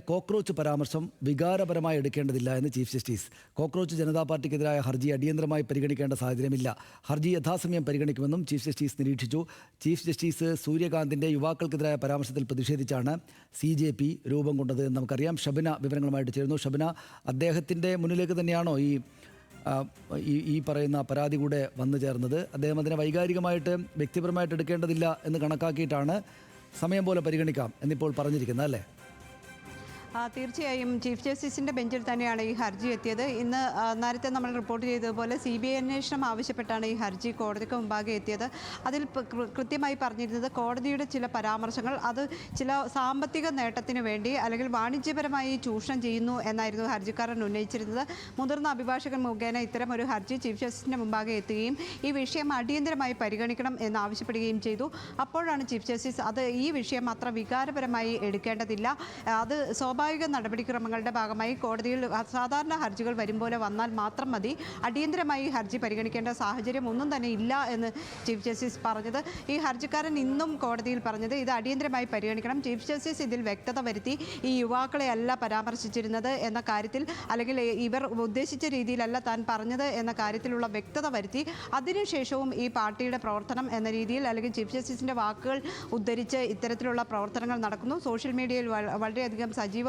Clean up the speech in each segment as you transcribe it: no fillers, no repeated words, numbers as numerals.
Cockroach പരാമർശം വികാരപരമായി എടുക്കേണ്ടതില്ല എന്ന് chief justice. Cockroach Janata പാർട്ടിക്കെതിരായ ഹർജി അടിയന്തരമായി പരിഗണിക്കേണ്ട സാഹചര്യമില്ല. ഹർജി യഥാസമയം പരിഗണിക്കുമെന്നും ചീഫ് ജസ്റ്റിസ് നിരീക്ഷിച്ചു. ചീഫ് ജസ്റ്റിസ് സൂര്യകാന്തിന്റെ യുവാക്കൾക്കെതിരായ പരാമർശത്തിൽ പ്രതിഷേധിച്ചാണ് CJP രൂപം കൊണ്ടത് എന്ന് നമുക്കറിയാം. ഷബിന വിവരങ്ങളുമായിട്ട് ചേരുന്നു. ഷബിന, അദ്ദേഹത്തിന്റെ മുന്നിലേക്ക് തന്നെയാണോ ഈ പറയുന്ന പരാതി കൂടെ വന്നു ചേർന്നത്? അദ്ദേഹം അതിനെ വൈകാരികമായിട്ട് വ്യക്തിപരമായിട്ട് എടുക്കേണ്ടതില്ല എന്ന് കണക്കാക്കിയിട്ടാണ് സമയം പോലെ പരിഗണിക്കാം എന്നിപ്പോൾ പറഞ്ഞിരിക്കുന്നത്, അല്ലേ? തീർച്ചയായും ചീഫ് ജസ്റ്റിസിൻ്റെ ബെഞ്ചിൽ തന്നെയാണ് ഈ ഹർജി എത്തിയത്. ഇന്ന് നേരത്തെ നമ്മൾ റിപ്പോർട്ട് ചെയ്തതുപോലെ CBI അന്വേഷണം ആവശ്യപ്പെട്ടാണ് ഈ ഹർജി കോടതിക്ക് മുമ്പാകെ എത്തിയത്. അതിൽ കൃത്യമായി പറഞ്ഞിരുന്നത് കോടതിയുടെ ചില പരാമർശങ്ങൾ അത് ചില സാമ്പത്തിക നേട്ടത്തിന് വേണ്ടി അല്ലെങ്കിൽ വാണിജ്യപരമായി ചൂഷണം ചെയ്യുന്നു എന്നായിരുന്നു ഹർജിക്കാരൻ ഉന്നയിച്ചിരുന്നത്. മുതിർന്ന അഭിഭാഷകൻ മുഖേന ഇത്തരം ഒരു ഹർജി ചീഫ് ജസ്റ്റിസിൻ്റെ മുമ്പാകെ എത്തുകയും ഈ വിഷയം അടിയന്തരമായി പരിഗണിക്കണം എന്നാവശ്യപ്പെടുകയും ചെയ്തു. അപ്പോഴാണ് ചീഫ് ജസ്റ്റിസ് ഈ വിഷയം അത്ര വികാരപരമായി എടുക്കേണ്ടതില്ല, അത് സ്വാഭാവിക നടപടിക്രമങ്ങളുടെ ഭാഗമായി കോടതിയിൽ സാധാരണ ഹർജികൾ വരും പോലെ വന്നാൽ മാത്രം മതി, അടിയന്തരമായി ഹർജി പരിഗണിക്കേണ്ട സാഹചര്യം ഒന്നും തന്നെ ഇല്ല എന്ന് ചീഫ് ജസ്റ്റിസ് പറഞ്ഞത്. ഈ ഹർജിക്കാരൻ ഇന്നും കോടതിയിൽ പറഞ്ഞത് ഇത് അടിയന്തരമായി പരിഗണിക്കണം. ചീഫ് ജസ്റ്റിസ് ഇതിൽ വ്യക്തത വരുത്തി ഈ യുവാക്കളെ അല്ല പരാമർശിച്ചിരുന്നത് എന്ന കാര്യത്തിൽ, അല്ലെങ്കിൽ ഇവർ ഉദ്ദേശിച്ച രീതിയിലല്ല താൻ പറഞ്ഞത് എന്ന കാര്യത്തിലുള്ള വ്യക്തത വരുത്തി. അതിനുശേഷവും ഈ പാർട്ടിയുടെ പ്രവർത്തനം എന്ന രീതിയിൽ അല്ലെങ്കിൽ ചീഫ് ജസ്റ്റിസിൻ്റെ വാക്കുകൾ ഉദ്ധരിച്ച് ഇത്തരത്തിലുള്ള പ്രവർത്തനങ്ങൾ നടക്കുന്നു. സോഷ്യൽ മീഡിയയിൽ വളരെയധികം സജീവമായി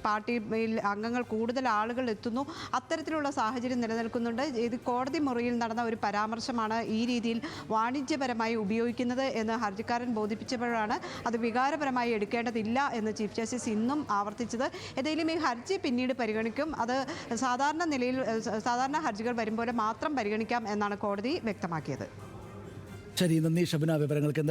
പാർട്ടിയിൽ അംഗങ്ങൾ കൂടുതൽ ആളുകൾ എത്തുന്നു. അത്തരത്തിലുള്ള സാഹചര്യം നിലനിൽക്കുന്നുണ്ട്. ഇത് കോടതി മുറിയിൽ നടന്ന ഒരു പരാമർശമാണ് ഈ രീതിയിൽ വാണിജ്യപരമായി ഉപയോഗിക്കുന്നത് എന്ന് ഹർജിക്കാരൻ ബോധിപ്പിച്ചപ്പോഴാണ് അത് വികാരപരമായി എടുക്കേണ്ടതില്ല എന്ന് ചീഫ് ജസ്റ്റിസ് ഇന്നും ആവർത്തിച്ചത്. ഏതായാലും ഈ ഹർജി പിന്നീട് പരിഗണിക്കും. അത് സാധാരണ നിലയിൽ സാധാരണ ഹർജികൾ വരും പോലെ മാത്രം പരിഗണിക്കാം എന്നാണ് കോടതി വ്യക്തമാക്കിയത്. ശരി, നന്ദി ഷബിന വിവരങ്ങൾക്ക്.